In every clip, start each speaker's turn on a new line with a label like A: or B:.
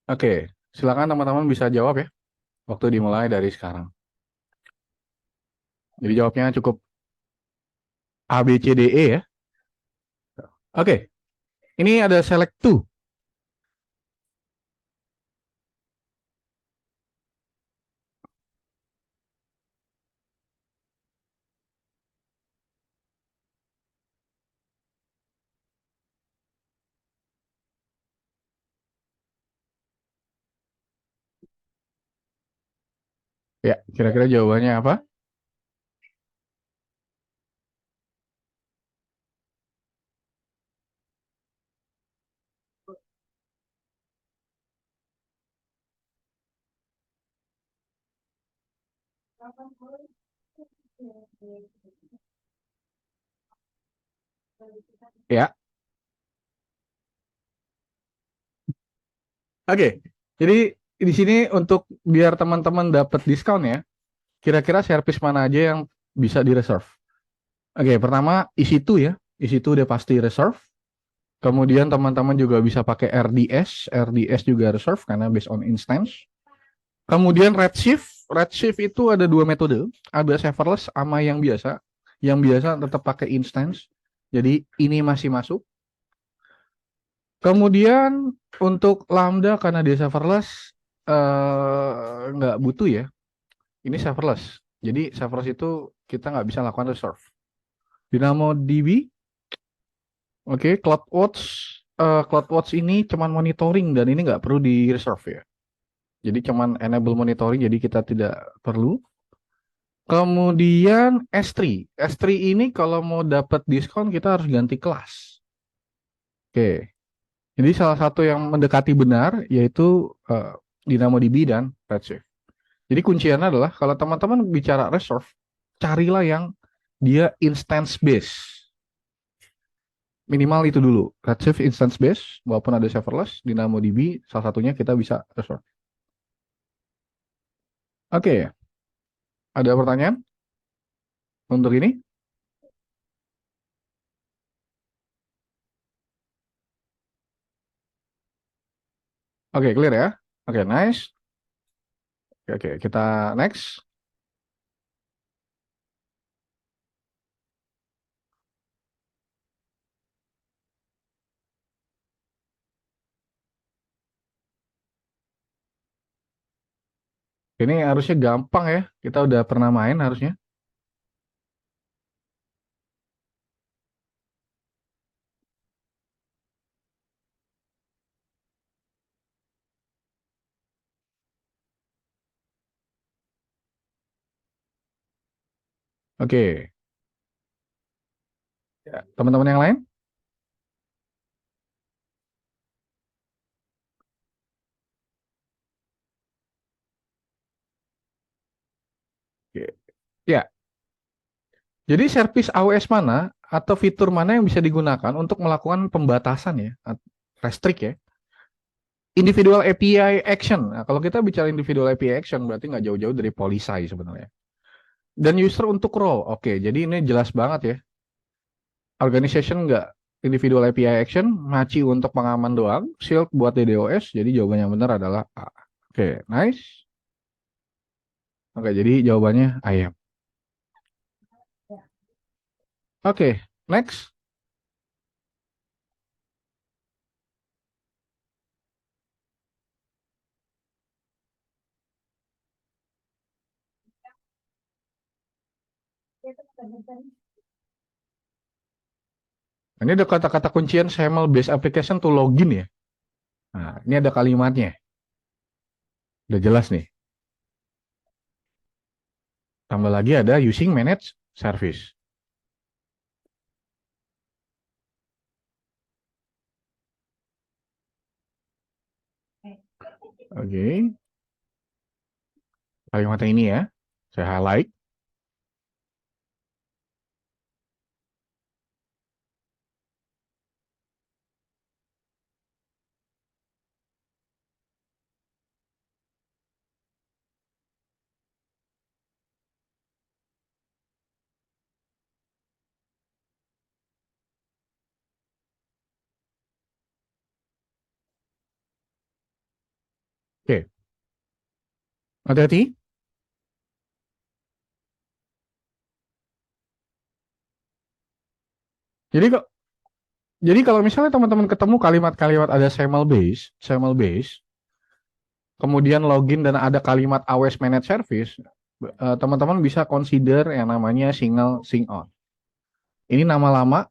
A: Oke, silakan teman-teman bisa jawab ya. Waktu dimulai dari sekarang. Jadi jawabnya cukup A, B, C, D, E ya. Oke, ini ada select to. Ya, kira-kira jawabannya apa? Ya, oke. Jadi di sini untuk biar teman-teman dapat diskon ya, kira-kira servis mana aja yang bisa di reserve? Oke, pertama EC2 ya. EC2 udah pasti reserve. Kemudian teman-teman juga bisa pakai RDS. RDS juga reserve karena based on instance. Kemudian Redshift. Redshift itu ada dua metode. Ada serverless sama yang biasa. Yang biasa tetap pakai instance. Jadi ini masih masuk. Kemudian untuk Lambda karena dia serverless nggak butuh ya. Ini serverless. Jadi serverless itu kita nggak bisa lakukan reserve. DynamoDB, oke, CloudWatch. CloudWatch ini cuman monitoring dan ini nggak perlu di reserve ya. Jadi cuman enable monitoring, jadi kita tidak perlu. Kemudian S3. S3 ini kalau mau dapat diskon kita harus ganti kelas. Oke. Jadi salah satu yang mendekati benar yaitu DynamoDB dan Redshift. Jadi kuncinya adalah kalau teman-teman bicara reserve, carilah yang dia instance base. Minimal itu dulu. Redshift instance base, walaupun ada serverless, DynamoDB salah satunya kita bisa reserve. Oke, ada pertanyaan untuk ini? Oke, clear ya. Oke, nice. Oke, kita next. Ini harusnya gampang ya. Kita udah pernah main harusnya. Oke, ya, teman-teman yang lain? Oke. Ya, jadi service AWS mana atau fitur mana yang bisa digunakan untuk melakukan pembatasan ya, restrict ya, individual API action. Nah, kalau kita bicara individual API action berarti nggak jauh-jauh dari Polisai sebenarnya. Dan user untuk role. Oke, jadi ini jelas banget ya. Organization nggak individual API action, Maci untuk pengaman doang, Shield buat DDoS. Jadi jawaban yang benar adalah A. Oke, nice. Oke, jadi jawabannya ayam. Oke, next. Ini ada kata-kata kuncian SAML based application to login ya. Nah, ini ada kalimatnya. Udah jelas nih. Tambah lagi ada using managed service. Oke, kalimatnya ini ya. Saya highlight. Hati-hati. Jadi kok, jadi kalau misalnya teman-teman ketemu kalimat-kalimat ada SAML base, kemudian login dan ada kalimat AWS Managed Service, teman-teman bisa consider yang namanya single sign on. Ini nama lama,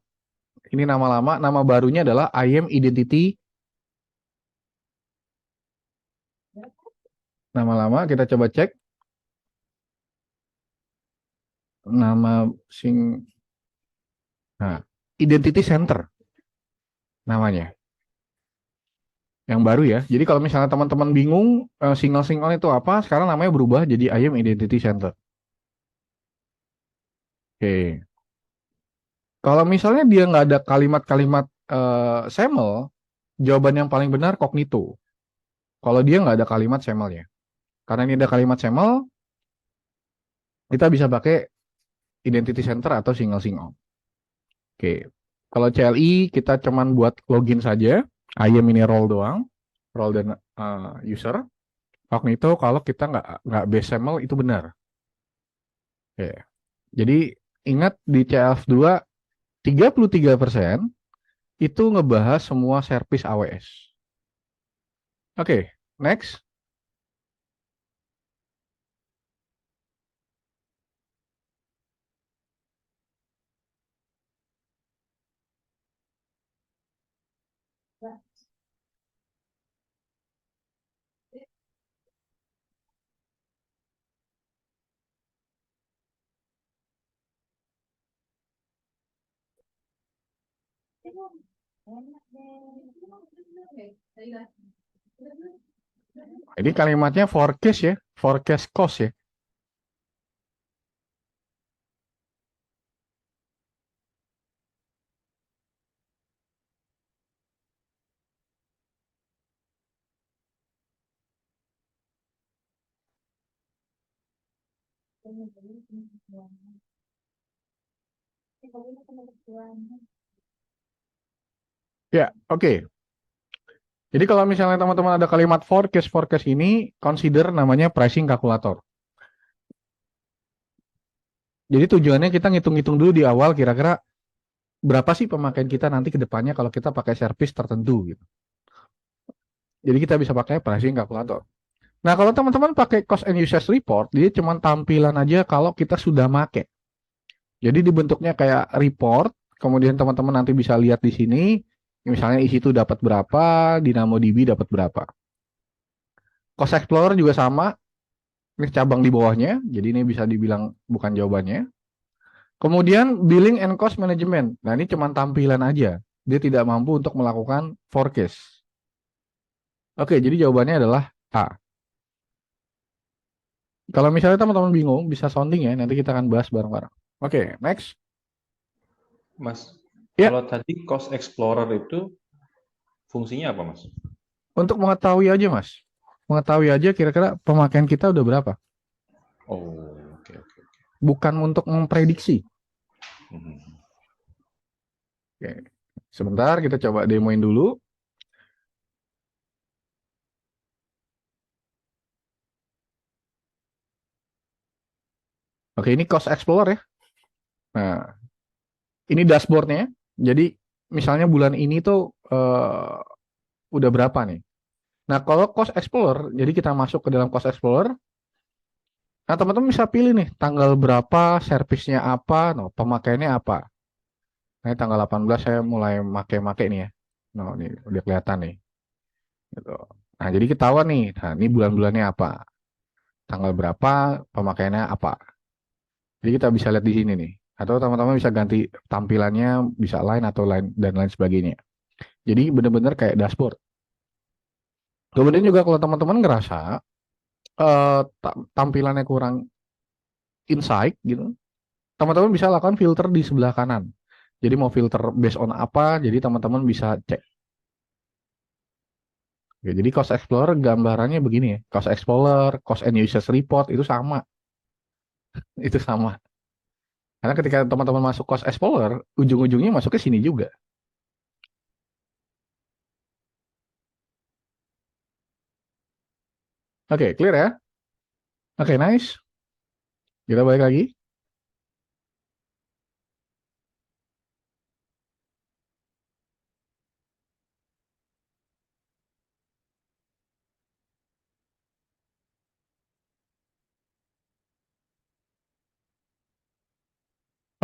A: nama barunya adalah IAM Identity. Nama lama kita coba cek. Nama nah, Identity Center namanya. Yang baru ya. Jadi kalau misalnya teman-teman bingung single sign on itu apa, sekarang namanya berubah jadi IAM Identity Center. Oke. Kalau misalnya dia nggak ada kalimat-kalimat SAML, jawaban yang paling benar Cognito. Kalau dia nggak ada kalimat SAML-nya. Karena ini ada kalimat SAML, kita bisa pakai Identity Center atau single sign-on. Oke. Kalau CLI kita cuman buat login saja, IAM ini role doang, role dan user. Cognito kalau kita nggak base SAML itu benar. Oke. Jadi ingat di CLF2 33% itu ngebahas semua service AWS. Oke, next. Ini kalimatnya forecast ya, forecast cost ya. Ya, oke. Jadi kalau misalnya teman-teman ada kalimat forecast ini, consider namanya pricing calculator. Jadi tujuannya kita ngitung-ngitung dulu di awal kira-kira berapa sih pemakaian kita nanti ke depannya kalau kita pakai service tertentu gitu. Jadi kita bisa pakai pricing calculator. Nah, kalau teman-teman pakai cost and usage report, dia cuma tampilan aja kalau kita sudah make. Jadi dibentuknya kayak report, kemudian teman-teman nanti bisa lihat di sini, misalnya isi itu dapat berapa, DynamoDB dapat berapa. Cost Explorer juga sama, ini cabang di bawahnya, jadi ini bisa dibilang bukan jawabannya. Kemudian billing and cost management. Nah, ini cuma tampilan aja. Dia tidak mampu untuk melakukan forecast. Oke, jadi jawabannya adalah A. Kalau misalnya teman-teman bingung, bisa sounding ya. Nanti kita akan bahas bareng-bareng. Oke, next.
B: Mas,
A: Ya,
B: kalau tadi Cost Explorer itu fungsinya apa, Mas?
A: untuk mengetahui aja, Mas. Mengetahui aja kira-kira pemakaian kita udah berapa.
B: Oh, oke, oke.
A: Bukan untuk memprediksi.
B: Mhm.
A: Oke. Sebentar, kita coba demoin dulu. Oke, ini Cost Explorer ya. Nah, ini dashboardnya. Jadi, misalnya bulan ini tuh udah berapa nih. Nah, kalau Cost Explorer, jadi kita masuk ke dalam Cost Explorer. Nah, teman-teman bisa pilih nih, tanggal berapa, servisnya apa, no, pemakaiannya apa. Nah, tanggal 18 saya mulai make-make nih ya. Nah, ini udah kelihatan nih. Gitu. Nah, jadi ketahuan nih, nah, ini bulan-bulannya apa. Tanggal berapa, pemakaiannya apa. Jadi kita bisa lihat di sini nih. Atau teman-teman bisa ganti tampilannya, bisa lain atau lain dan lain sebagainya. Jadi benar-benar kayak dashboard. Kemudian juga kalau teman-teman ngerasa tampilannya kurang insight gitu, teman-teman bisa lakukan filter di sebelah kanan. Jadi mau filter based on apa, jadi teman-teman bisa cek. Oke, jadi Cost Explorer gambarannya begini ya. Cost Explorer, Cost and Users Report itu sama. Itu sama. Karena ketika teman-teman masuk Cost Explorer, ujung-ujungnya masuk ke sini juga. Oke, clear ya? Oke, nice. Kita balik lagi.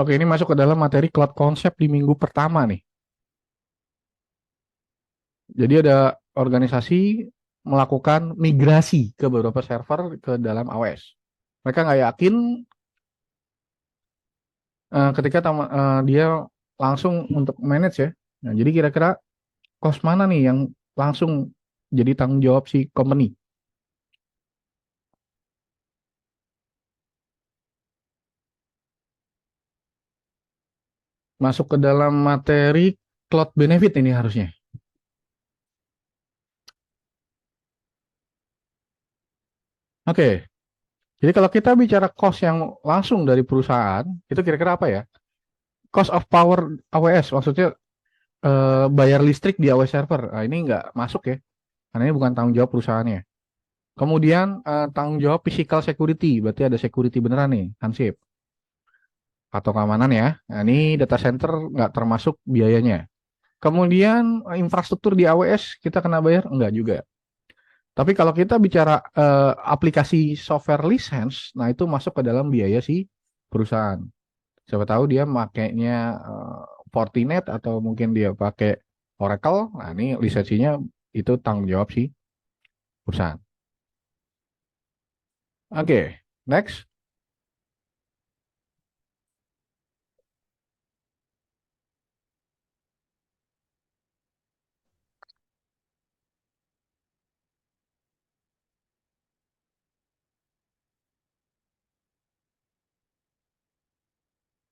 A: Oke, ini masuk ke dalam materi cloud concept di minggu pertama nih. Jadi ada organisasi melakukan migrasi ke beberapa server ke dalam AWS. Mereka nggak yakin ketika dia langsung untuk manage ya. Nah, jadi kira-kira cost mana nih yang langsung jadi tanggung jawab si company? Masuk ke dalam materi cloud benefit ini harusnya. Oke, jadi kalau kita bicara cost yang langsung dari perusahaan, itu kira-kira apa ya? Cost of power AWS, maksudnya bayar listrik di AWS server. Nah, ini nggak masuk ya, karena ini bukan tanggung jawab perusahaannya. Kemudian tanggung jawab physical security, berarti ada security beneran nih, Hansip, atau keamanan ya. Nah, ini data center nggak termasuk biayanya. Kemudian infrastruktur di AWS kita kena bayar? Enggak juga. Tapi kalau kita bicara aplikasi software license, nah itu masuk ke dalam biaya si perusahaan. Siapa tahu dia makainya Fortinet atau mungkin dia pakai Oracle. Nah, ini lisensinya itu tanggung jawab si perusahaan. Oke, next.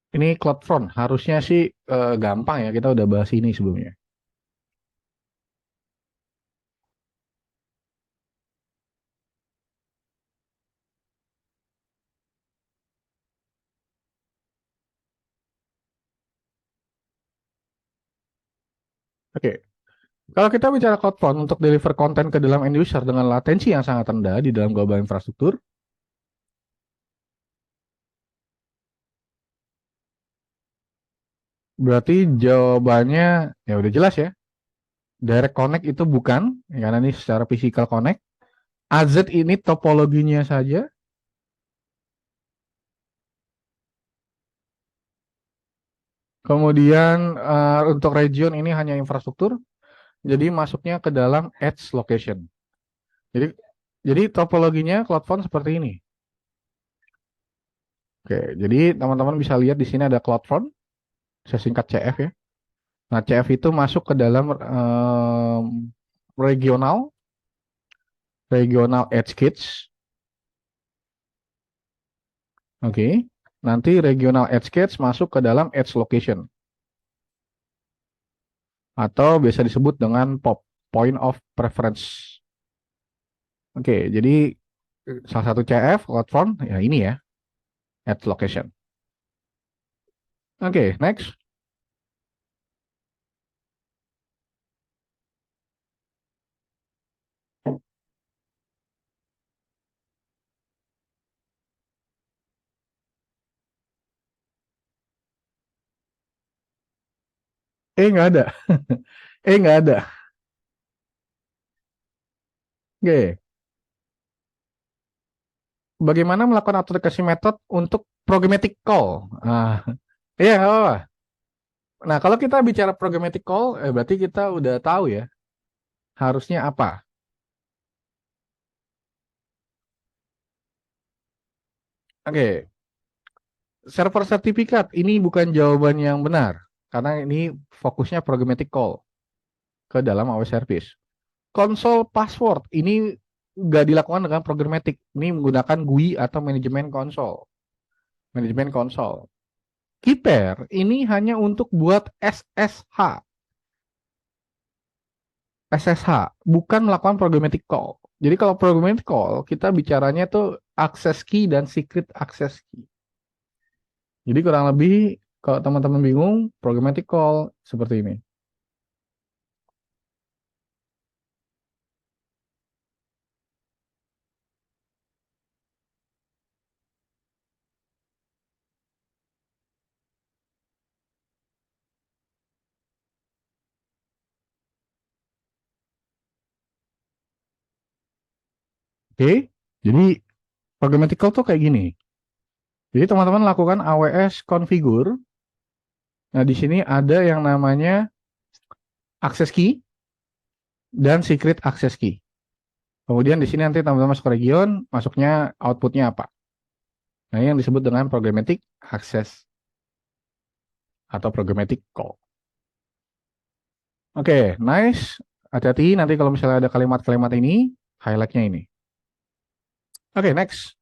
A: Ini CloudFront. Harusnya sih gampang ya. Kita udah bahas ini sebelumnya. Oke. Kalau kita bicara CloudFront untuk deliver konten ke dalam end user dengan latensi yang sangat rendah di dalam global infrastruktur, berarti jawabannya ya udah jelas ya. Direct connect itu bukan, ya, karena ini secara physical connect. AZ ini topologinya saja. Kemudian untuk region ini hanya infrastruktur, jadi masuknya ke dalam edge location. Jadi jadi topologinya CloudFront seperti ini. Oke, jadi teman-teman bisa lihat di sini ada CloudFront, saya singkat CF ya. Nah, CF itu masuk ke dalam regional, regional edge kits. Oke, nanti regional edge kits masuk ke dalam edge location atau biasa disebut dengan POP, point of preference. Oke, jadi salah satu CF CloudFront ya ini ya, edge location. Oke, next. Nggak ada. Nggak ada. Oke, bagaimana melakukan authentication method untuk programmatic call? Iya, nggak apa-apa. Nah, kalau kita bicara programmatic call, berarti kita udah tahu ya, harusnya apa? Oke, server sertifikat ini bukan jawaban yang benar, karena ini fokusnya programmatic call ke dalam AWS service. Console password ini nggak dilakukan dengan programmatic, ini menggunakan GUI atau manajemen konsol. Manajemen konsol. Keeper ini hanya untuk buat SSH, bukan melakukan programmatic call. Jadi kalau programmatic call, kita bicaranya tuh access key dan secret access key. Jadi kurang lebih kalau teman-teman bingung, programmatic call seperti ini. Oke, jadi programmatic call tuh kayak gini. Jadi teman-teman lakukan AWS configure. Nah, di sini ada yang namanya access key dan secret access key. Kemudian di sini nanti teman-teman masuk region, masuknya outputnya apa. Nah, ini yang disebut dengan programmatic access atau programmatic call. Oke, nice. Hati-hati nanti kalau misalnya ada kalimat-kalimat ini, highlightnya ini. Oke, next.